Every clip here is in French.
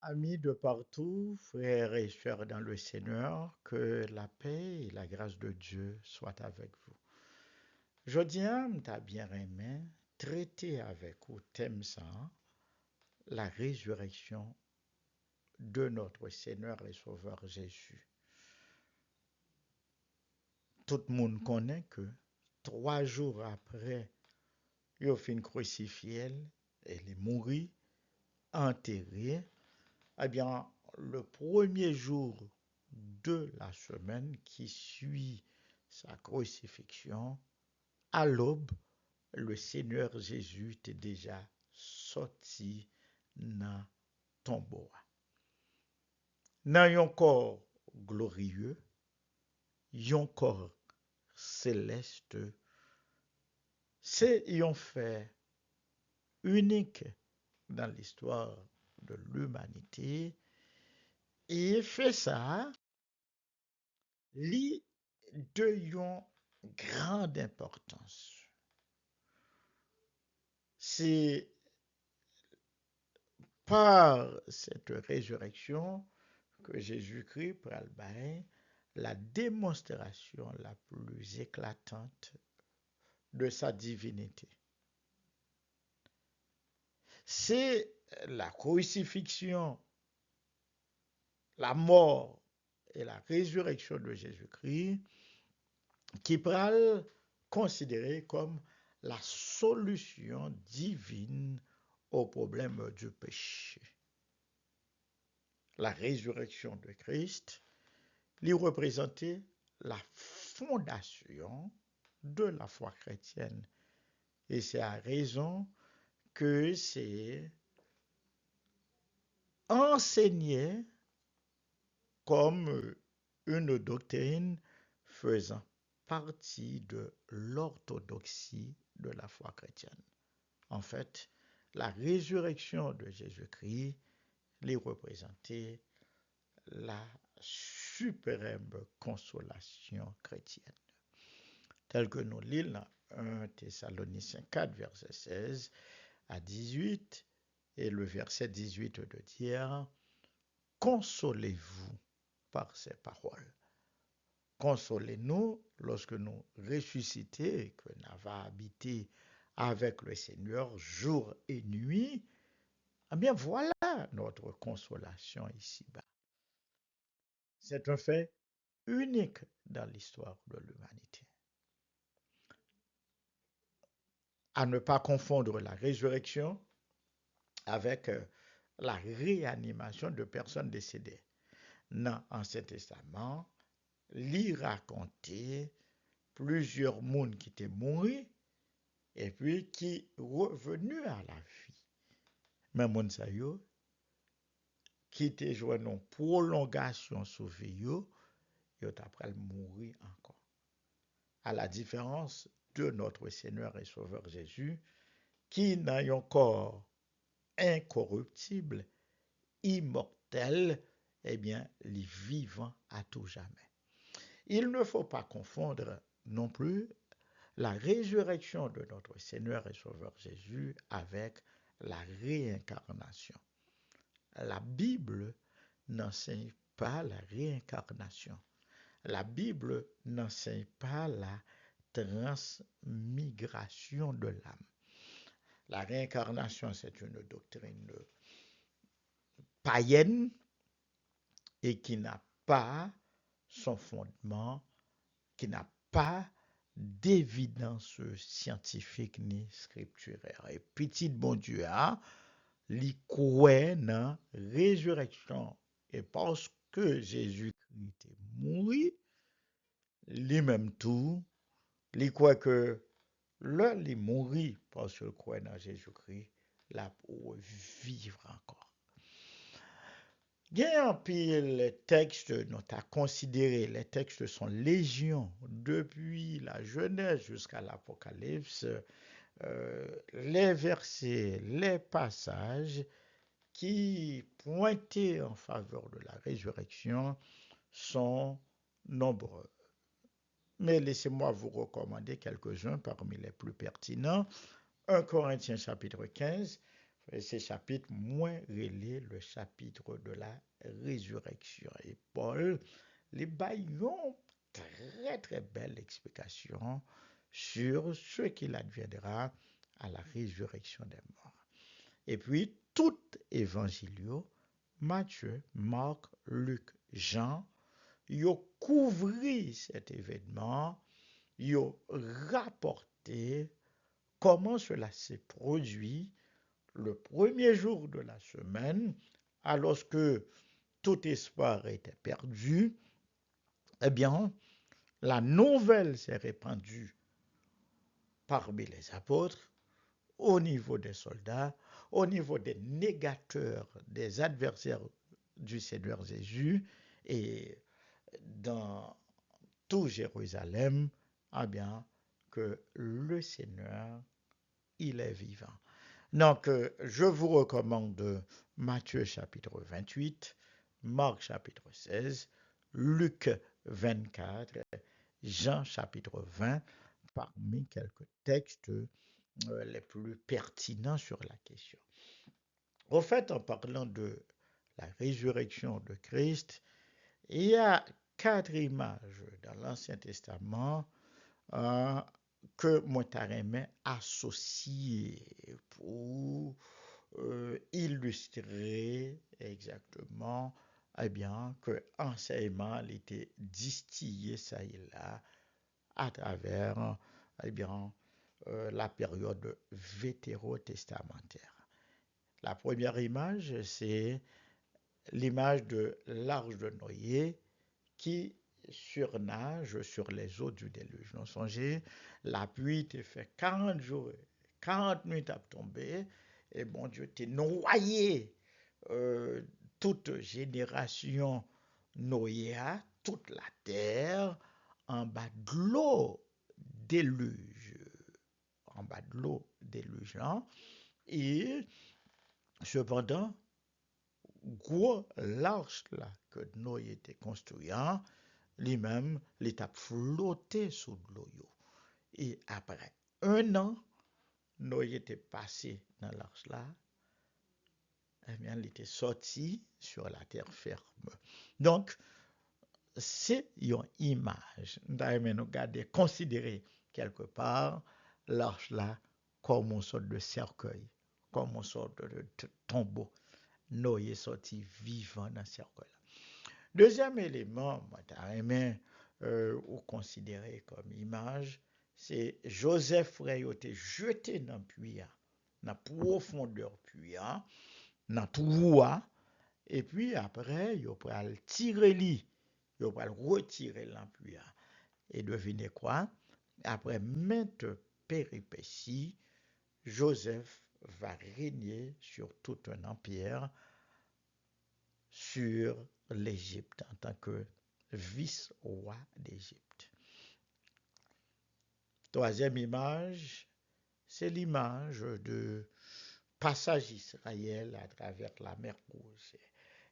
Amis de partout, frères et sœurs dans le Seigneur, que la paix et la grâce de Dieu soient avec vous. Jodi t'as bien aimé traiter avec au thème ça, la résurrection de notre Seigneur et Sauveur Jésus. Tout le monde connaît que 3 jours après, il a fait crucifié, il est mort, enterré. Eh bien, le premier jour de la semaine qui suit sa crucifixion, à l'aube, le Seigneur Jésus était déjà sorti dans le tombeau. Dans un corps glorieux, un corps céleste, c'est un fait unique dans l'histoire de l'humanité. Et il fait ça, li de yon grande importance. C'est par cette résurrection que Jésus-Christ pral bail la démonstration la plus éclatante de sa divinité. C'est la crucifixion, la mort et la résurrection de Jésus-Christ qui pral considéré comme la solution divine au problème du péché. La résurrection de Christ lui représentait la fondation de la foi chrétienne. Et c'est à raison que c'est enseigné comme une doctrine faisant partie de l'orthodoxie de la foi chrétienne. En fait, la résurrection de Jésus-Christ les représentait la suprême consolation chrétienne. Tel que nous lisons dans 1 Thessaloniciens 4, verset 16 à 18, et le verset 18 de dire, consolez-vous par ces paroles. Consolez-nous lorsque nous ressuscitons et que nous avons habité avec le Seigneur jour et nuit. Eh bien, voilà notre consolation ici-bas. C'est un fait unique dans l'histoire de l'humanité. À ne pas confondre la résurrection avec la réanimation de personnes décédées. Dans l'Ancien Testament, l'y racontait plusieurs mondes qui étaient morts et puis qui revenus à la vie. Mais moun sa yo, qui étaient joué une prolongation sous vie yo, yo après mourir encore. À la différence de notre Seigneur et Sauveur Jésus, qui n'a un corps incorruptible, immortel, eh bien, les vivant à tout jamais. Il ne faut pas confondre non plus la résurrection de notre Seigneur et Sauveur Jésus avec la réincarnation. La Bible n'enseigne pas la réincarnation. La Bible n'enseigne pas la transmigration de l'âme. La réincarnation, c'est une doctrine païenne et qui n'a pas son fondement, qui n'a pas d'évidence scientifique ni scripturaire. Et petit bon Dieu a, li croit dans résurrection. Et parce que Jésus-Christ est mort, lui-même tout, li croit que là, il mourit parce qu'il croit dans Jésus-Christ, là pour vivre encore. Il y a un pile texte, nous avons considéré, les textes sont légion depuis la Genèse jusqu'à l'Apocalypse, les versets, les passages qui pointaient en faveur de la résurrection sont nombreux. Mais laissez-moi vous recommander quelques-uns parmi les plus pertinents. 1 Corinthiens chapitre 15, Et ces chapitres moins relais le chapitre de la résurrection. Et Paul les baillons très très belle explication sur ce qu'il adviendra à la résurrection des morts. Et puis, tout évangile, Matthieu, Marc, Luc, Jean, yo couvri cet événement, yo rapporté comment cela s'est produit le premier jour de la semaine, alors que tout espoir était perdu. Eh bien, la nouvelle s'est répandue parmi les apôtres, au niveau des soldats, au niveau des négateurs, des adversaires du Seigneur Jésus, et dans tout Jérusalem, eh bien, que le Seigneur, il est vivant. Donc, je vous recommande Matthieu chapitre 28, Marc chapitre 16, Luc 24, Jean chapitre 20, parmi quelques textes les plus pertinents sur la question. Au fait, en parlant de la résurrection de Christ, il y a 4 images dans l'Ancien Testament euh, que moi t'arrêtais associer pour illustrer exactement eh bien, que l'enseignement était distillé ça et là à travers eh bien, la période vétérotestamentaire. La première image, c'est l'image de l'arche de Noé qui surnage sur les eaux du déluge. Nous songez, la pluie était fait 40 jours, 40 minutes à tomber, et bon Dieu t'est noyé euh, toute génération Noé, toute la terre, en bas de l'eau déluge, en bas de l'eau délugeant, et cependant, gros l'arche là que Noé était construisant, lui-même, l'état flotté sous l'eau. Et après 1 an, Noé était passé dans l'arche là, eh bien, il était sorti sur la terre ferme. Donc, c'est une image. Nous regarder, considérer quelque part l'arche là comme une sorte de cercueil, comme une sorte de tombeau. Noé est sorti vivant dans ce cercueil là. Deuxième élément, moi, ou considéré comme image, c'est Joseph frère été jeté dans le puits, dans la profondeur puits, dans tout, et puis après, il va le tirer lui, il va le retirer dans le puits. Et devinez quoi? Après maintes péripéties, Joseph va régner sur tout un empire sur l'Égypte en tant que vice-roi d'Égypte. Troisième image, c'est l'image de passage Israël à travers la mer Rouge.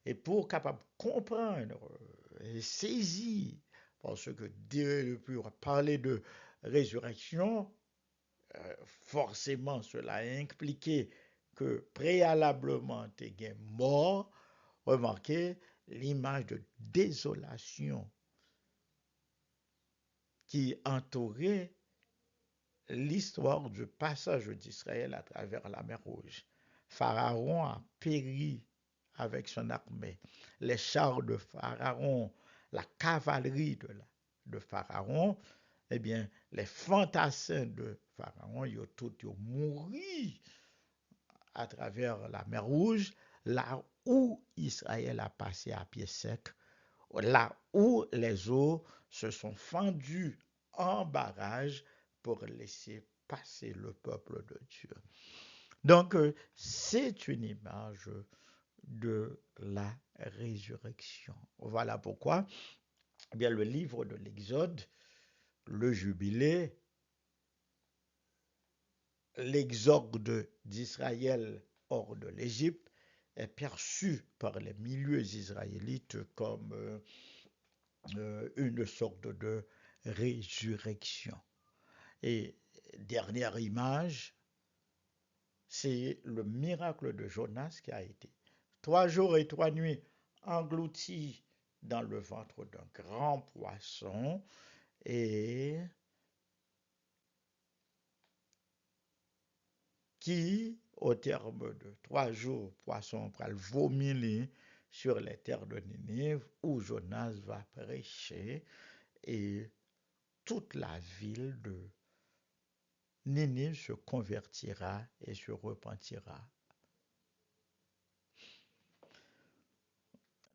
Et pour capable comprendre et saisir, parce que depuis on parler de résurrection, forcément cela a impliqué que préalablement tu es mort. Remarquez l'image de désolation qui entourait l'histoire du passage d'Israël à travers la mer Rouge. Pharaon a péri avec son armée. Les chars de Pharaon, la cavalerie de Pharaon, eh bien, les fantassins de Pharaon, ils ont tous mouru à travers la mer Rouge, là où Israël a passé à pied sec, là où les eaux se sont fendues en barrage pour laisser passer le peuple de Dieu. Donc, c'est une image de la résurrection. Voilà pourquoi eh bien, le livre de l'Exode, le jubilé, l'exode d'Israël hors de l'Égypte est perçu par les milieux israélites comme une sorte de résurrection. Et dernière image, C'est le miracle de Jonas qui a été 3 jours et 3 nuits englouti dans le ventre d'un grand poisson et qui, au terme de 3 jours, poisson pral vomir sur les terres de Ninive où Jonas va prêcher et toute la ville de Ninive se convertira et se repentira.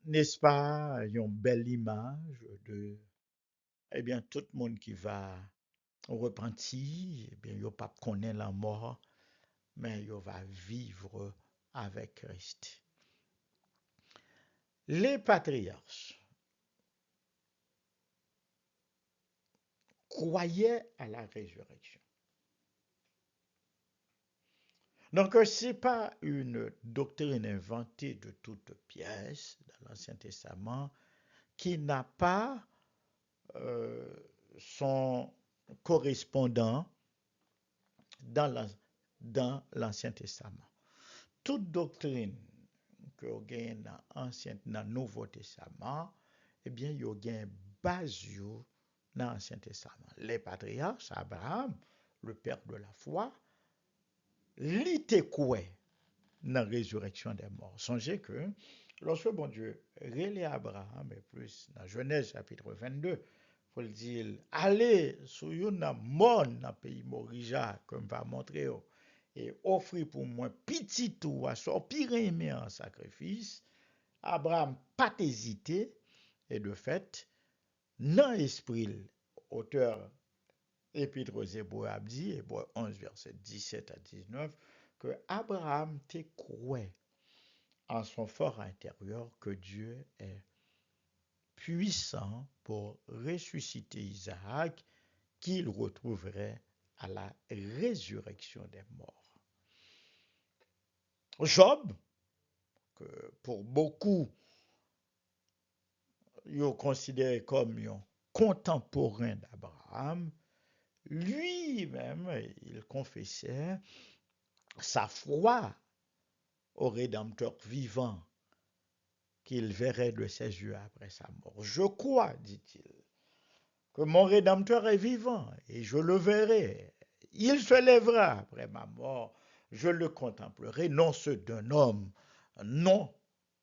N'est-ce pas une belle image de, eh bien, tout le monde qui va repentir, eh bien, il pas connaître la mort, mais il va vivre avec Christ. Les patriarches croyaient à la résurrection. Donc, ce n'est pas une doctrine inventée de toutes pièces dans l'Ancien Testament qui n'a pas euh, son correspondant dans l'Ancien Testament. Toute doctrine que vous gagnez dans le Nouveau Testament, eh bien, il y a une base dans l'Ancien Testament. Les patriarches, Abraham, le père de la foi, l'ité quoi dans la résurrection des morts. Songez que lorsque bon Dieu relève Abraham, et plus dans Genèse chapitre 22, faut le dire, allez sur une mort dans le pays Morija, comme va montrer, et offrir pour moi petit tout à sortir aimé en sacrifice. Abraham pas hésité, et de fait, dans l'esprit, auteur Épître aux Hébreux a dit, Hébreux 11, verset 17 à 19, que Abraham te croit en son fort intérieur que Dieu est puissant pour ressusciter Isaac, qu'il retrouverait à la résurrection des morts. Job, que pour beaucoup, il est considéré comme un contemporain d'Abraham, lui-même, il confessait sa foi au Rédempteur vivant qu'il verrait de ses yeux après sa mort. Je crois, dit-il, que mon Rédempteur est vivant et je le verrai. Il se lèvera après ma mort. Je le contemplerai, non ceux d'un homme, non,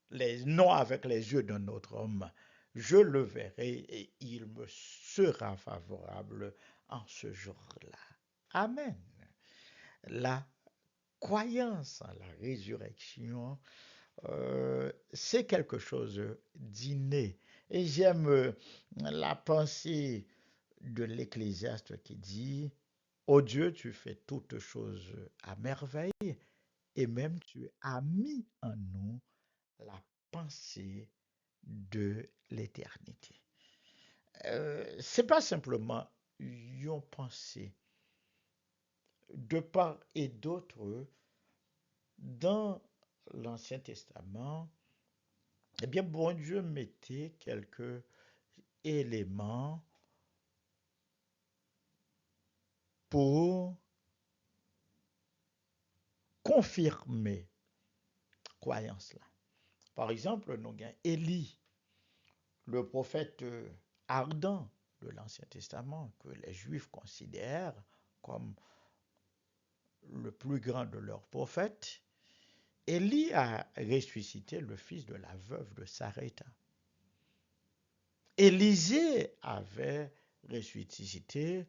non avec les yeux d'un autre homme. Je le verrai et il me sera favorable en ce jour-là. Amen. La croyance en la résurrection, c'est quelque chose d'inné. Et j'aime la pensée de l'Ecclésiaste qui dit, ô Dieu, tu fais toutes choses à merveille, et même tu as mis en nous la pensée de l'éternité. C'est pas simplement une pensée. De part et d'autre, dans l'Ancien Testament, eh bien, bon Dieu mettait quelques éléments pour confirmer croyance là. Par exemple, nous avons Élie, le prophète ardent de l'Ancien Testament, que les Juifs considèrent comme le plus grand de leurs prophètes. Élie a ressuscité le fils de la veuve de Sarepta. Élisée avait ressuscité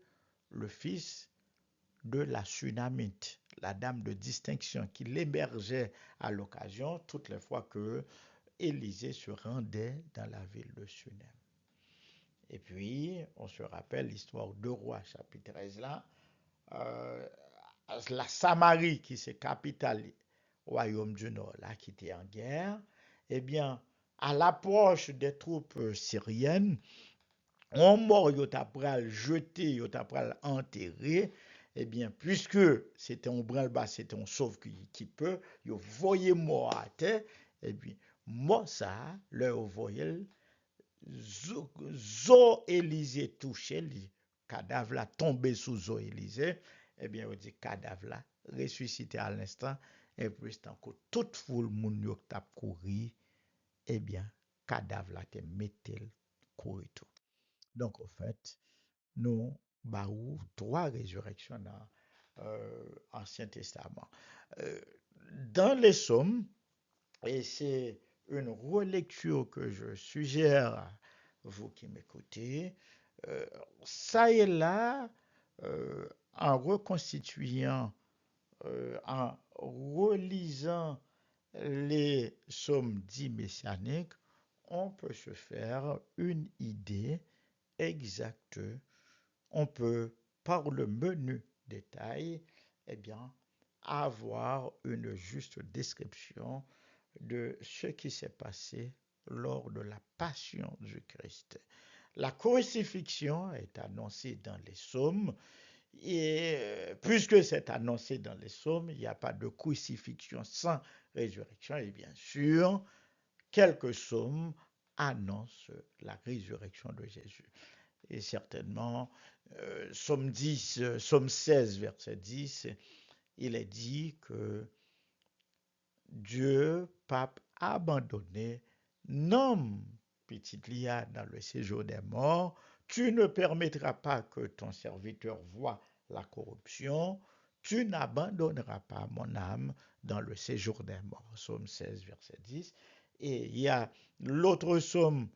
le fils de la Sunamite, la dame de distinction qui l'hébergeait à l'occasion toutes les fois que Élisée se rendait dans la ville de Sunem. Et puis, on se rappelle l'histoire de Rois, chapitre 13 là, euh, la Samarie qui c'est capitale royaume du Nord là, qui était en guerre, eh bien, à l'approche des troupes syriennes, on mort yo t'a pral jeté, yo t'a pral enterré, eh bien, puisque c'était un branle-bas, c'était un sauve qui peut, yo voyé mort à terre, eh bien, moi ça, leur voyait, zo Élisée touché, le cadavre là tombé sous zo Élisée, eh bien, on dit cadavre là ressuscité à l'instant, et puis tant que toute foule moun yo tap couru, eh bien, cadavre la te mettel courir tout. Donc, au fait, nous, baou, trois résurrections dans Ancien Testament. Euh, dans les psaumes, et c'est une relecture que je suggère à vous qui m'écoutez, euh, ça et là, en reconstituant, en relisant les psaumes dits messianiques, on peut se faire une idée exacte. On peut, par le menu détail, eh bien, avoir une juste description de ce qui s'est passé lors de la passion du Christ. La crucifixion est annoncée dans les psaumes, et puisque c'est annoncé dans les psaumes, il n'y a pas de crucifixion sans résurrection, et bien sûr, quelques psaumes annoncent la résurrection de Jésus. Et certainement, psaume 10, psaume 16, verset 10, il est dit que Dieu, pape, abandonné, nomme petite Lia dans le séjour des morts. Tu ne permettras pas que ton serviteur voie la corruption. Tu n'abandonneras pas mon âme dans le séjour des morts. Psaume 16, verset 10. Et il y a l'autre psaume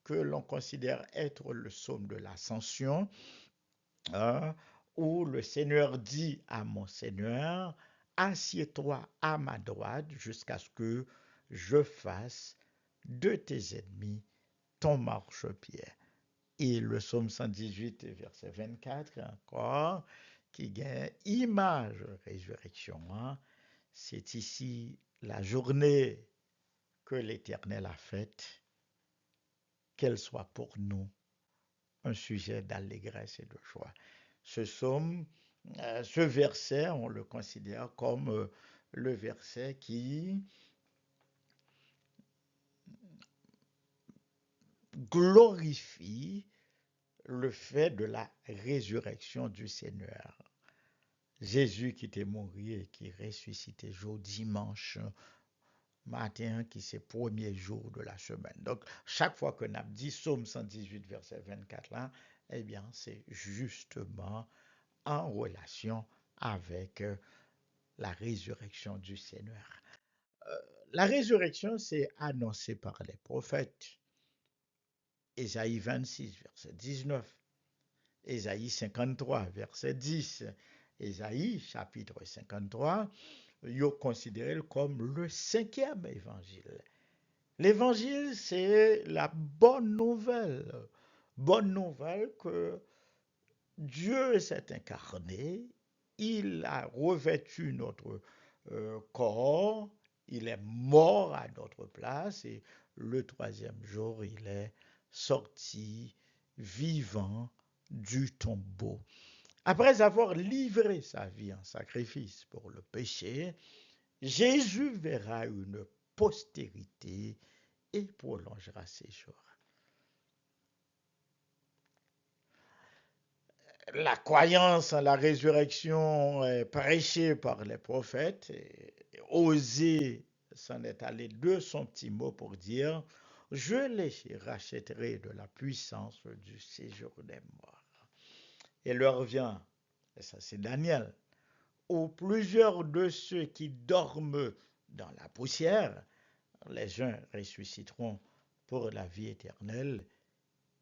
que l'on considère être le psaume de l'ascension, hein, où le Seigneur dit à mon Seigneur, assieds-toi à ma droite jusqu'à ce que je fasse de tes ennemis ton marchepied. Et le psaume 118, verset 24, encore, qui gagne image résurrection. Hein. C'est ici la journée que l'Éternel a faite, qu'elle soit pour nous un sujet d'allégresse et de joie. Ce psaume, ce verset, on le considère comme le verset qui glorifie le fait de la résurrection du Seigneur. Jésus qui était mort et qui ressuscité jour dimanche matin, qui c'est premier jour de la semaine. Donc, chaque fois que nous dit Psaume 118, verset 24 là, eh bien, c'est justement en relation avec la résurrection du Seigneur. La résurrection, c'est annoncé par les prophètes. Ésaïe 26, verset 19. Ésaïe 53, verset 10. Ésaïe, chapitre 53, il est considéré comme le cinquième évangile. L'évangile, c'est la bonne nouvelle. Bonne nouvelle que Dieu s'est incarné, il a revêtu notre corps, il est mort à notre place et le troisième jour, il est sorti vivant du tombeau. Après avoir livré sa vie en sacrifice pour le péché, Jésus verra une postérité et prolongera ses jours. La croyance en la résurrection est prêchée par les prophètes. Et Osée s'en est allé de son petit mot pour dire, je les rachèterai de la puissance du séjour des morts. Et leur vient, et ça c'est Daniel, où plusieurs de ceux qui dorment dans la poussière, les uns ressusciteront pour la vie éternelle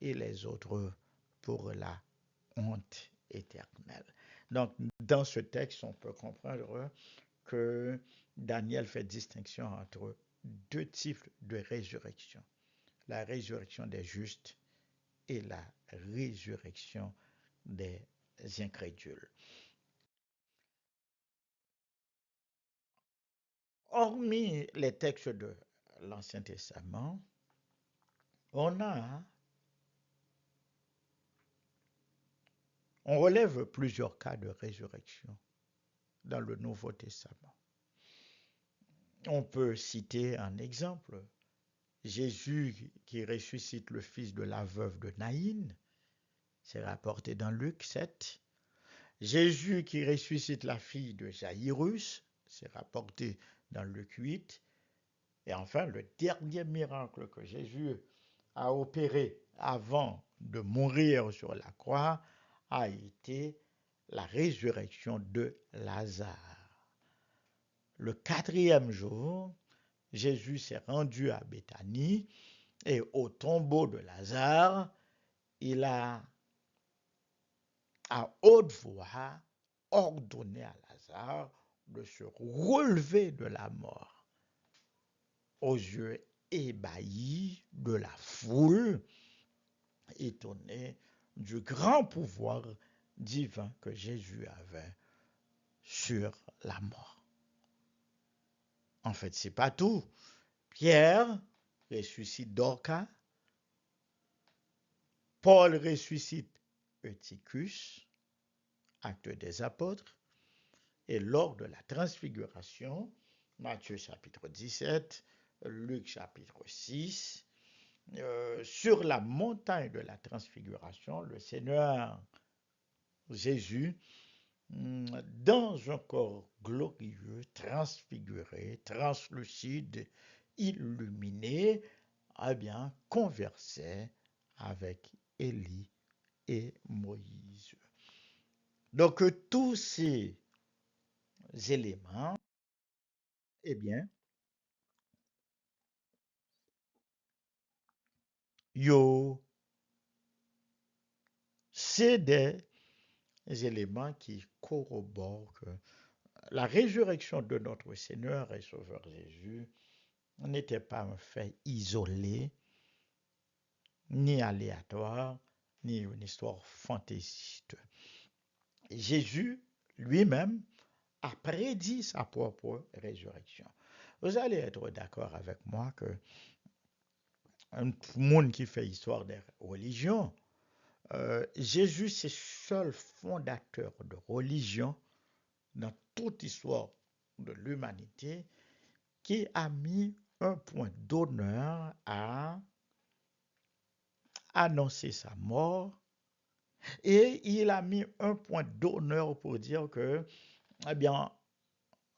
et les autres pour la honte éternelle. Donc, dans ce texte, on peut comprendre que Daniel fait distinction entre deux types de résurrection. La résurrection des justes et la résurrection des incrédules. Hormis les textes de l'Ancien Testament, on relève plusieurs cas de résurrection dans le Nouveau Testament. On peut citer un exemple, Jésus qui ressuscite le fils de la veuve de Naïn, c'est rapporté dans Luc 7. Jésus qui ressuscite la fille de Jaïrus, c'est rapporté dans Luc 8. Et enfin, le dernier miracle que Jésus a opéré avant de mourir sur la croix a été la résurrection de Lazare. Le quatrième jour, Jésus s'est rendu à Béthanie et au tombeau de Lazare, il a à haute voix ordonné à Lazare de se relever de la mort. Aux yeux ébahis de la foule, étonnée du grand pouvoir divin que Jésus avait sur la mort. En fait, c'est pas tout. Pierre ressuscite Dorcas, Paul ressuscite Eutychus, acte des apôtres, et lors de la transfiguration, Matthieu chapitre 17, Luc chapitre 6, sur la montagne de la transfiguration, le Seigneur Jésus, dans un corps glorieux, transfiguré, translucide, illuminé, eh bien, conversait avec Élie et Moïse. Donc, tous ces éléments, eh bien, c'est des éléments qui corroborent que la résurrection de notre Seigneur et Sauveur Jésus n'était pas un fait isolé, ni aléatoire, ni une histoire fantaisiste. Jésus lui-même a prédit sa propre résurrection. Vous allez être d'accord avec moi que un monde qui fait histoire des religions, Jésus, c'est seul fondateur de religion dans toute histoire de l'humanité qui a mis un point d'honneur à annoncer sa mort et il a mis un point d'honneur pour dire que, eh bien,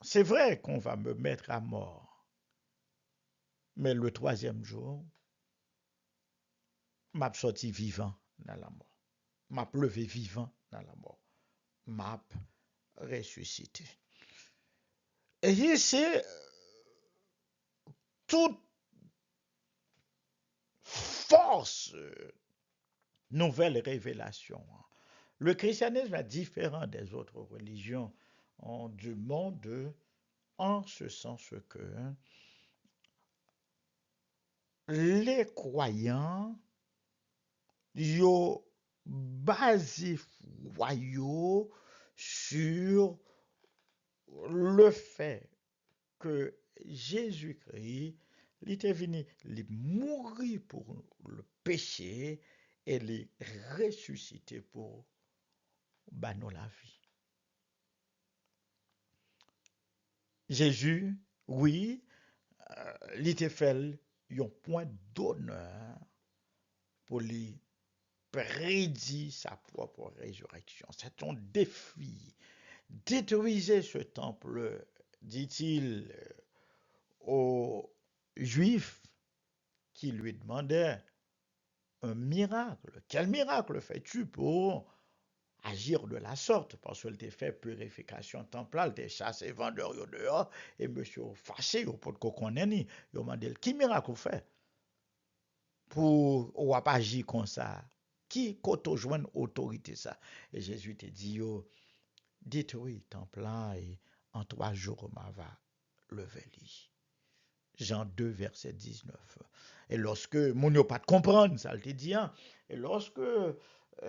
c'est vrai qu'on va me mettre à mort, mais le troisième jour, m'a sorti vivant dans la mort, m'a levé vivant dans la mort, m'a ressuscité. Et c'est toute force nouvelle révélation. Le christianisme est différent des autres religions du monde en ce sens que les croyants yo basé foi sur le fait que Jésus-Christ il était venu il mourir pour le péché et il ressuscité pour nous la vie. Jésus, oui, il était fait un point d'honneur pour lui prédire sa propre résurrection. C'est un défi. Détruisez ce temple, dit-il aux Juifs qui lui demandaient un miracle. Quel miracle fais-tu pour agir de la sorte? Parce qu'il t'a fait purification temporale, t'es chassé vendeur dehors, et monsieur fâché, au pot de connaître, il m'a dit, qui miracle fait pour ou pas agir comme ça? Qui koto joindre autorité ça? Et Jésus te dit, yo, détruis temple et en 3 jours, ma va lever lui. Jean 2, verset 19. Et lorsque, mon yo pas de comprendre, ça le te dit, hein? Et lorsque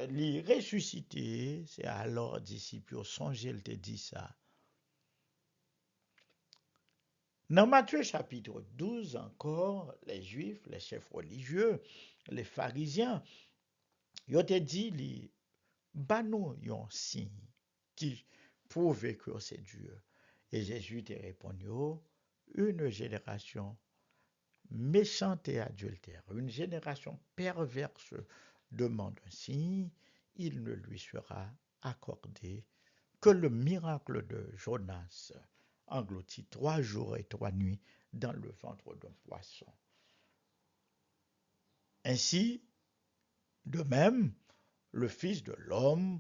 les ressuscité, c'est alors disciples songez, il te dit ça. Dans Matthieu chapitre 12 encore, les Juifs, les chefs religieux, les pharisiens, ils ont dit, les nous un signe qui prouve que c'est Dieu. Et Jésus te répondu, une génération méchante et adultère, une génération perverse demande un signe, il ne lui sera accordé que le miracle de Jonas engloutit 3 jours et 3 nuits dans le ventre d'un poisson. Ainsi, de même, le Fils de l'homme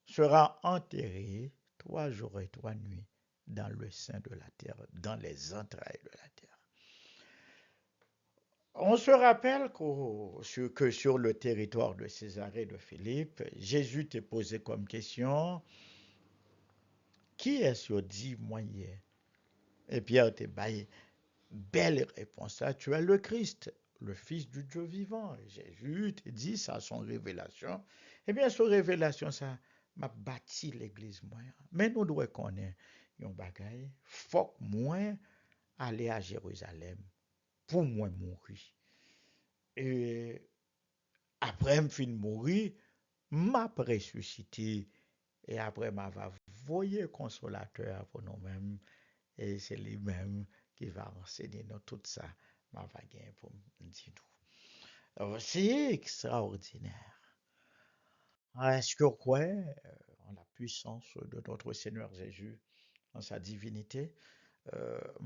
sera enterré 3 jours et 3 nuits dans le sein de la terre, dans les entrailles de la terre. On se rappelle que sur le territoire de Césarée de Philippe, Jésus t'est posé comme question, qui est-ce qui dit moyen? Et Pierre t'a dit, belle réponse, là, tu es le Christ, le Fils du Dieu vivant. Et Jésus te dit ça, son révélation. Eh bien, son révélation, ça m'a bâti l'église, moi. Mais nous devons connaître un bagage. Faut que moi aller à Jérusalem pour moi mourir. Et après, me fin mourir, m'a ressuscité. Et après, m'a va voyer consolateur pour nous-mêmes. Et c'est lui-même qui va enseigner nous tout ça. M'a va gagner pour me dire tout. Alors, c'est extraordinaire. Est-ce que quoi en la puissance de notre Seigneur Jésus, en sa divinité,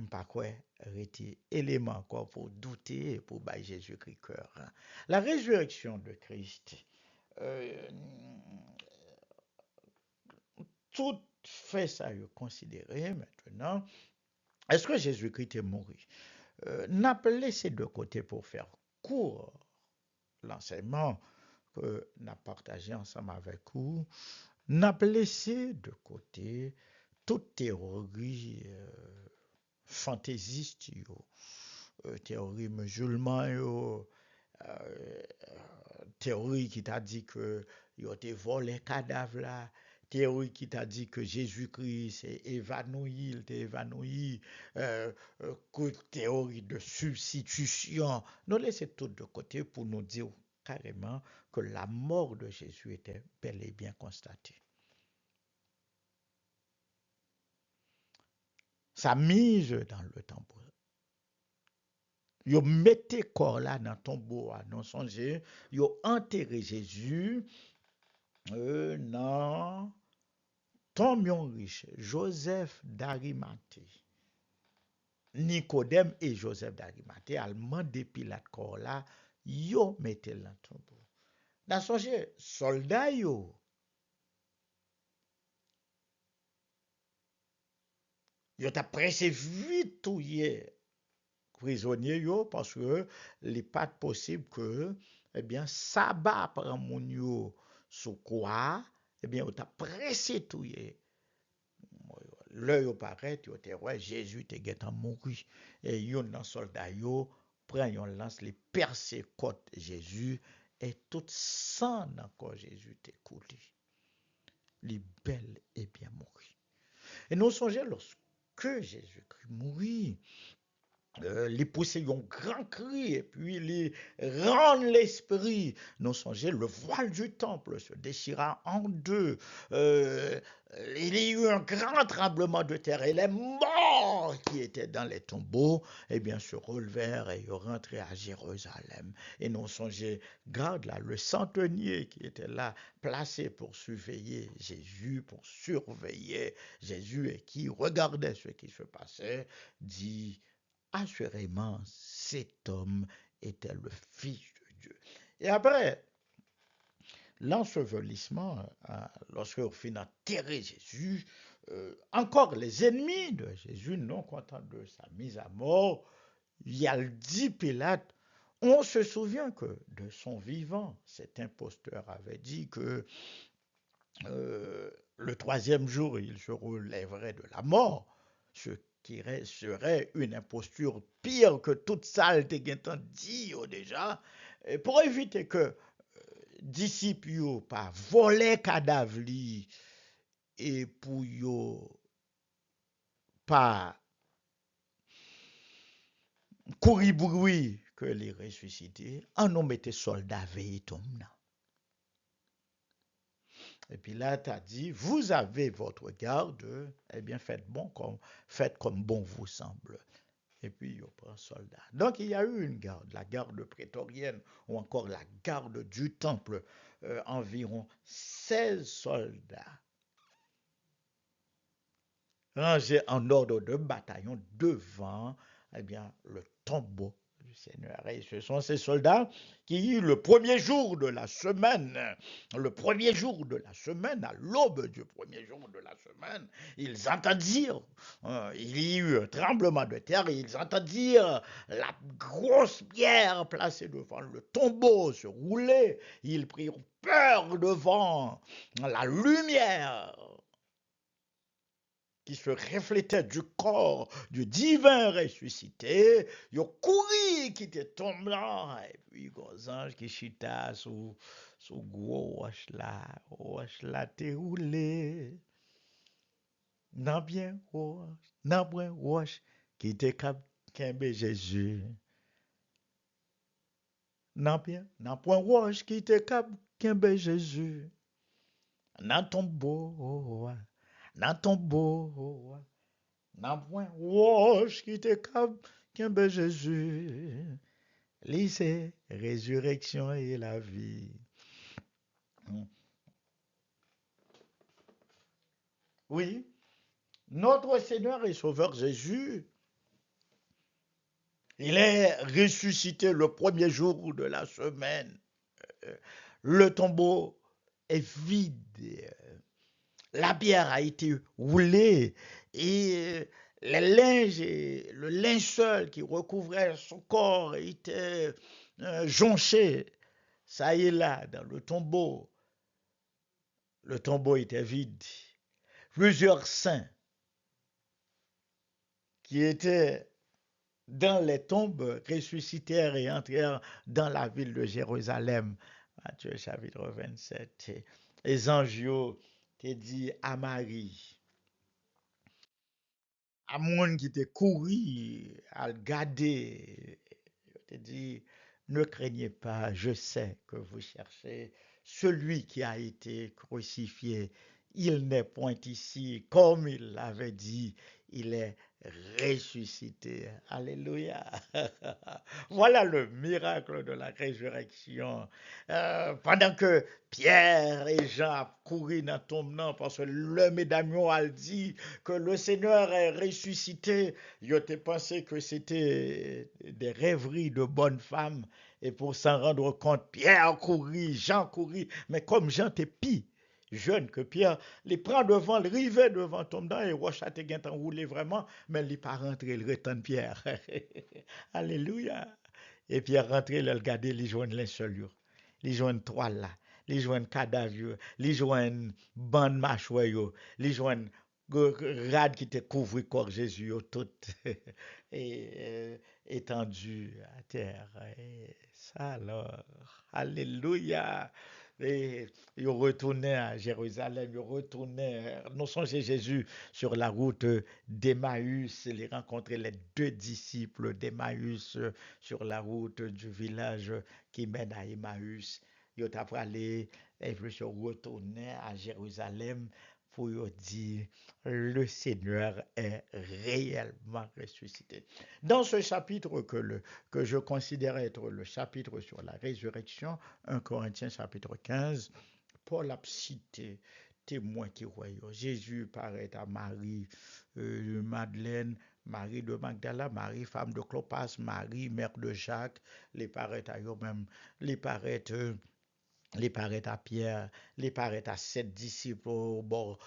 pas quoi arrêter élément encore pour douter et pour bailler Jésus-Christ cœur. La résurrection de Christ, euh, tout fait ça est considéré maintenant. Est-ce que Jésus-Christ est mort? N'a pas laissé de côté pour faire court l'enseignement que n'a partagé ensemble avec vous, n'a pas laissé de côté toute théorie fantaisiste, théorie musulmane, euh, théorie qui t'a dit que yo te volé cadavre là, théorie qui t'a dit que Jésus-Christ est évanoui, il t'est évanoui, théorie de substitution. Nous laissons tout de côté pour nous dire carrément que la mort de Jésus était bel et bien constatée. Sa mise dans le temple. Yo mettez corps là dans ton tombeau, non songez, yo enterré Jésus dans tombion riche, Joseph d'Arimathée. Nicodème et Joseph d'Arimathée, allemand de Pilate corps là, yo mettez dans ton tombeau. Dans songez, soldats yo t'a pressé vite touyer prisonniers yo parce que n'est pas possible que eh bien sabbat prend moun yo sous quoi eh bien on t'a pressé touyer l'heure yo paraît yo te ouais Jésus te guettant mouri et yon nan soldat yo prend yon lance les percer côte Jésus et tout sang dans corps Jésus te coulé li bel et bien mouri et nous songeons lorsque Jésus-Christ mourit les pousser un grand cri et puis les rendre l'esprit. Nous songez, le voile du temple se déchira en deux. Euh, il y a eu un grand tremblement de terre et les morts qui étaient dans les tombeaux, eh bien, se relevèrent et rentrèrent à Jérusalem. Et nous songez, garde là, le centenier qui était là, placé pour surveiller Jésus, pour surveiller Jésus et qui regardait ce qui se passait, dit, assurément, cet homme était le Fils de Dieu. Et après, l'ensevelissement, lorsqu'on finit enterrer Jésus, encore les ennemis de Jésus, non contents de sa mise à mort, il y a le dit Pilate, on se souvient que de son vivant, cet imposteur avait dit que le troisième jour, il se relèverait de la mort, ce qui serait une imposture pire que toute salle de Guintan dit déjà, pour éviter que disciples yo pas voler cadavre et pour yo pas courir bruit que les ressuscités, en nous mettait soldats veillés tombe. Et puis là, tu as dit, vous avez votre garde, eh bien faites comme bon vous semble. Et puis, il prend soldat. Donc, il y a eu une garde, la garde prétorienne ou encore la garde du temple, environ 16 soldats rangés en ordre de bataillon devant eh bien, le tombeau du Seigneur. Et ce sont ces soldats qui, le premier jour de la semaine, à l'aube du premier jour de la semaine, ils entendirent, il y eut un tremblement de terre, et ils entendirent la grosse pierre placée devant le tombeau se rouler. Ils prirent peur devant la lumière qui se reflétait du corps du divin ressuscité. Ils ont couru qui était tombant, et puis les anges qui chita sous gros roche là t'es roulé. Nan bien roche, nan bien roche qui était kembe Jésus. Nan point roche qui était kembe Jésus. Nan tombeau, nan tombeau. Nan point roche qui te kembe Jésus. Lisez résurrection et la vie. Oui, notre Seigneur et Sauveur Jésus, il est ressuscité le premier jour de la semaine. Le tombeau est vide. La pierre a été roulée et le linceul qui recouvrait son corps était jonché. Ça y est là, dans le tombeau. Le tombeau était vide. Plusieurs saints qui étaient dans les tombes ressuscitèrent et entrèrent dans la ville de Jérusalem. Matthieu chapitre 27. Les anges t'ont dit à Marie, à monde qui te couru, à le garder, te dit, ne craignez pas, je sais que vous cherchez celui qui a été crucifié. Il n'est point ici, comme il l'avait dit, il est ressuscité. Alléluia. Voilà le miracle de la résurrection. Pendant que Pierre et Jean couru dans ton nom, parce que le médaillon a dit que le Seigneur est ressuscité, ils ont pensé que c'était des rêveries de bonnes femmes. Et pour s'en rendre compte, Pierre courit, Jean courit, mais comme Jean était pis jeune que Pierre, les prend devant, le rivet devant Tomdan et Roche a été enroulé vraiment, mais il n'est pas rentré, il retourne Pierre. Alléluia. Et Pierre rentré, il a regardé, il joint linceul, il joint toile là, il joint cadavre, il joint bande mâchoire, il joint rad qui te couvre corps Jésus, tout étendu à terre. Et ça alors, alléluia. Et ils retournaient à Jérusalem, ils retournaient, nous songez Jésus sur la route d'Emmaüs, il rencontrait les deux disciples d'Emmaüs sur la route du village qui mène à Emmaüs. Ils ont allé et puis se retourner à Jérusalem pour dire le Seigneur est réellement ressuscité. Dans ce chapitre que je considère être le chapitre sur la résurrection, 1 Corinthiens chapitre 15, Paul a cité témoins qui voient. Jésus paraît à Marie, Madeleine, Marie de Magdala, Marie, femme de Clopas, Marie, mère de Jacques, les paraît à eux-mêmes, les paraît à Pierre, les paraît à sept disciples au bord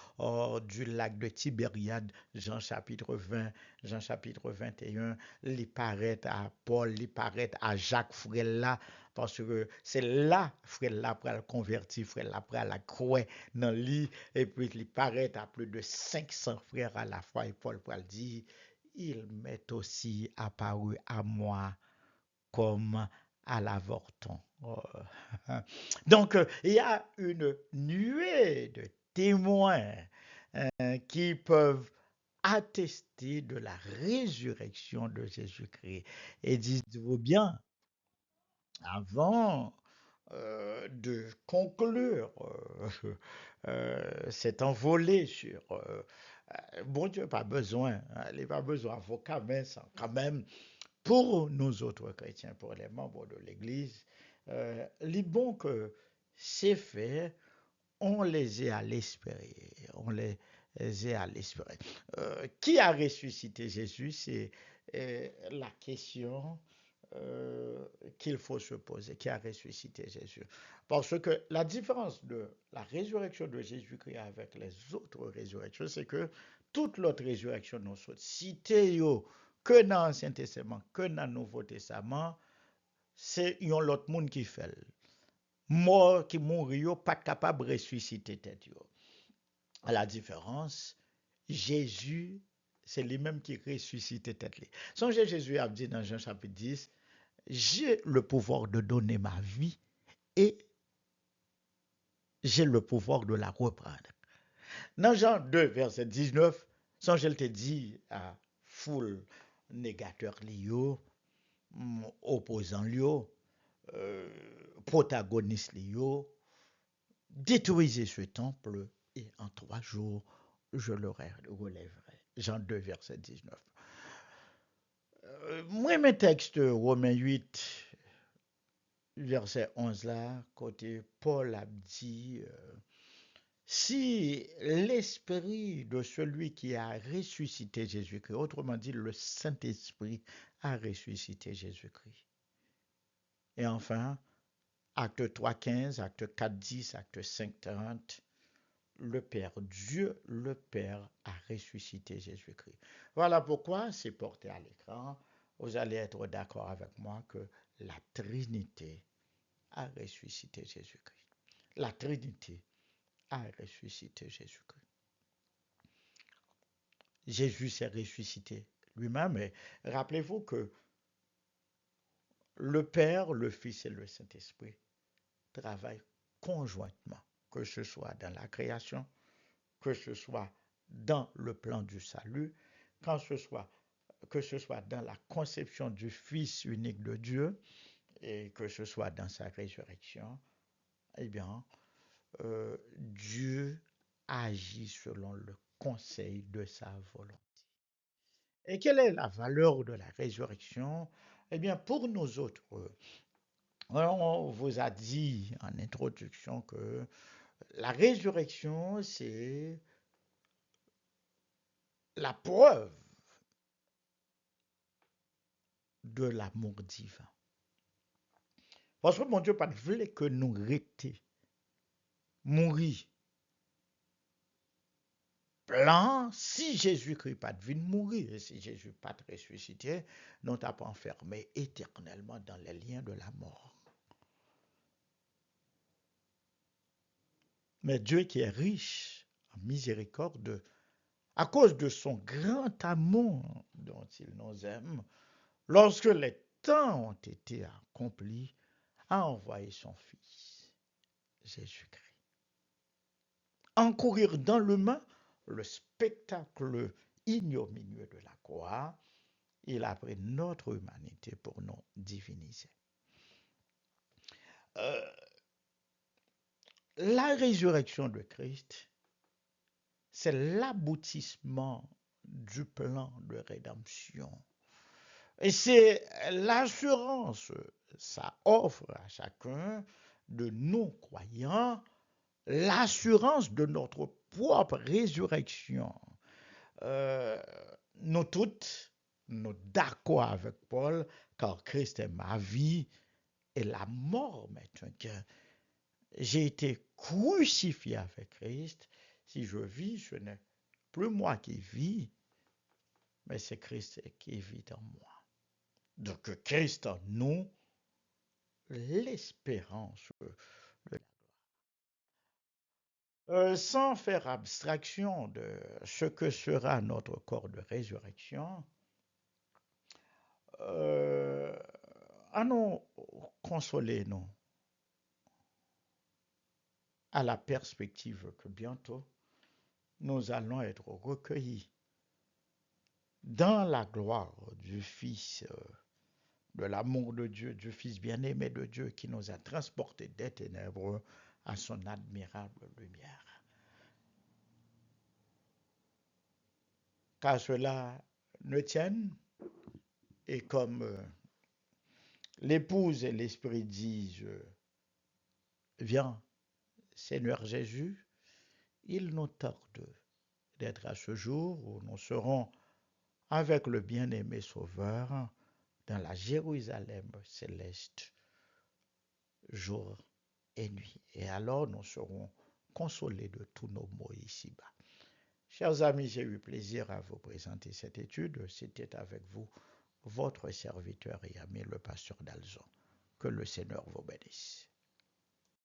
du lac de Tibériade, Jean chapitre 20, Jean chapitre 21, les paraît à Paul, les paraît à Jacques Frella, parce que c'est là, Frella pour le convertir, Frella pour la croix dans le lit, et puis il paraît à plus de 500 frères à la fois, et Paul pour le dire, il m'est aussi apparu à moi comme à l'avorton. Oh. Donc, il y a une nuée de témoins qui peuvent attester de la résurrection de Jésus-Christ. Et dites-vous bien, avant de conclure cet envolé sur bon Dieu, pas besoin, il n'y a pas besoin d'avocat, mais quand même pour nous autres chrétiens, pour les membres de l'Église, il est bon que ces faits, on les ait à l'esprit, on les et à l'esprit. Qui a ressuscité Jésus? C'est la question qu'il faut se poser. Qui a ressuscité Jésus? Parce que la différence de la résurrection de Jésus-Christ avec les autres résurrections, c'est que toute l'autre résurrection nous sont citées que dans l'Ancien Testament, que dans le Nouveau Testament, c'est yon l'autre monde qui fait. Mort qui mourit, pas capable de ressusciter tête. À la différence, Jésus, c'est lui-même qui ressuscite tête. Songez, Jésus a dit dans Jean chapitre 10, j'ai le pouvoir de donner ma vie et j'ai le pouvoir de la reprendre. Dans Jean 2, verset 19, songez, il te dit à foule négateur liyo, opposant liyo, protagoniste liyo, détruisez ce temple et en 3 jours, je le relèverai. Jean 2, verset 19. Moi, mes textes, Romains 8, verset 11 là, côté Paul a dit, si l'esprit de celui qui a ressuscité Jésus-Christ, autrement dit, le Saint-Esprit a ressuscité Jésus-Christ. Et enfin, acte 3, 15, acte 4, 10, acte 5, 30, le Père, Dieu le Père a ressuscité Jésus-Christ. Voilà pourquoi c'est porté à l'écran. Vous allez être d'accord avec moi que la Trinité a ressuscité Jésus-Christ. La Trinité a ressuscité Jésus-Christ. Jésus s'est ressuscité lui-même, et rappelez-vous que le Père, le Fils et le Saint-Esprit travaillent conjointement, que ce soit dans la création, que ce soit dans le plan du salut, que ce soit dans la conception du Fils unique de Dieu, et que ce soit dans sa résurrection, eh bien, Dieu agit selon le conseil de sa volonté. Et quelle est la valeur de la résurrection? Eh bien, pour nous autres, on vous a dit en introduction que la résurrection, c'est la preuve de l'amour divin. Parce que mon Dieu pas voulait que nous rétions, mourir. Plan, si Jésus-Christ pas de mourir, et si Jésus pas de ressuscité, nous t'as pas enfermé éternellement dans les liens de la mort. Mais Dieu qui est riche en miséricorde, à cause de son grand amour dont il nous aime, lorsque les temps ont été accomplis, a envoyé son Fils, Jésus-Christ. Encourir dans l'humain le spectacle ignominieux de la croix, il a pris notre humanité pour nous diviniser. La résurrection de Christ, c'est l'aboutissement du plan de rédemption. Et c'est l'assurance, ça offre à chacun de nous croyants l'assurance de notre propre résurrection. Nous toutes, nous d'accord avec Paul, car Christ est ma vie et la mort m'est un gain. J'ai été crucifié avec Christ. Si je vis, ce n'est plus moi qui vis, mais c'est Christ qui vit en moi. Donc Christ en nous, l'espérance de sans faire abstraction de ce que sera notre corps de résurrection, allons consoler nous à la perspective que bientôt nous allons être recueillis dans la gloire du Fils, de l'amour de Dieu, du Fils bien-aimé de Dieu qui nous a transportés des ténèbres à son admirable lumière. Car cela ne tienne, et comme l'épouse et l'esprit disent, viens, Seigneur Jésus, il nous tarde d'être à ce jour où nous serons avec le bien-aimé Sauveur dans la Jérusalem céleste, jour et nuit. Et alors nous serons consolés de tous nos maux ici-bas. Chers amis, j'ai eu plaisir à vous présenter cette étude. C'était avec vous votre serviteur et ami, le pasteur Dalzon. Que le Seigneur vous bénisse.